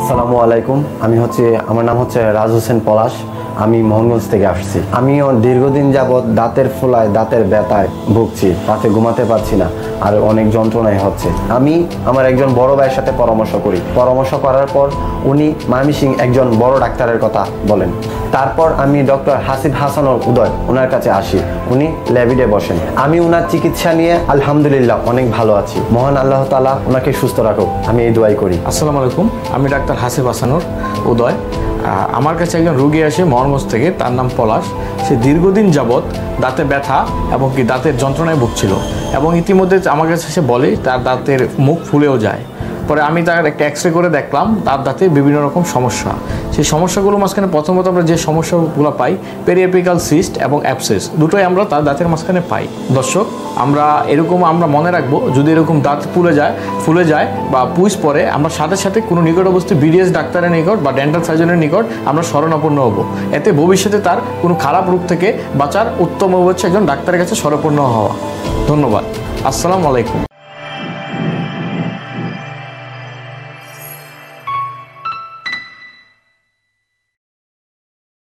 আসসালামু আলাইকুম। আমার নাম হচ্ছে রাজ হোসেন পলাশ। আমি মোহনগঞ্জ থেকে আসছি। আমিও দীর্ঘদিন যাবৎ দাঁতের ফোলায়, দাঁতের ব্যথায় ভুগছি। রাতে ঘুমাতে পারছি না, আর অনেক যন্ত্রণাই হচ্ছে। আমি আমার একজন বড় ভাইয়ের সাথে পরামর্শ করার পর উনি ময়মনসিংহ একজন বড় ডাক্তারের কথা বলেন। তারপর আমি ডক্টর হাসিব হাসানুল উদয় ওনার কাছে আসি। উনি ল্যাবিডে বসেন। আমি ওনার চিকিৎসা নিয়ে আলহামদুলিল্লাহ অনেক ভালো আছি। মহান আল্লাহ তাআলা ওনাকে সুস্থ রাখুক, আমি এই দোয়াই করি। আসসালামু আলাইকুম, আমি ডাক্তার হাসিব হাসানুর উদয়। আমার কাছে একজন রোগী আসে মোহনগঞ্জ থেকে, তার নাম পলাশ। সে দীর্ঘদিন যাবৎ দাঁতে ব্যথা এবং দাঁতের যন্ত্রণায় ভুগছিল, এবং ইতিমধ্যে আমার কাছে সে বলে তার দাঁতের মুখ ফুলেও যায়। পরে আমি তার একটা এক্সরে করে দেখলাম তার দাঁতে বিভিন্ন রকম সমস্যা। সেই সমস্যাগুলোর মাঝখানে প্রথমত আমরা যে সমস্যাগুলো পাই, পেরিঅ্যাপিক্যাল সিস্ট এবং অ্যাবসেস, দুটোই আমরা তার দাঁতের মাঝখানে পাই। দর্শক, আমরা মনে রাখবো, যদি এরকম দাঁত ফুলে যায় বা পুঁজ পড়ে, আমরা সাথে সাথে কোনো নিকটবর্তী বিডিএস ডাক্তারের নিকট বা ডেন্টাল সার্জনের নিকট আমরা শরণাপন্ন হব। এতে ভবিষ্যতে তার কোনো খারাপ রোগ থেকে বাঁচার উত্তম হচ্ছে একজন ডাক্তারের কাছে শরণাপন্ন হওয়া। ধন্যবাদ। আসসালামু আলাইকুম।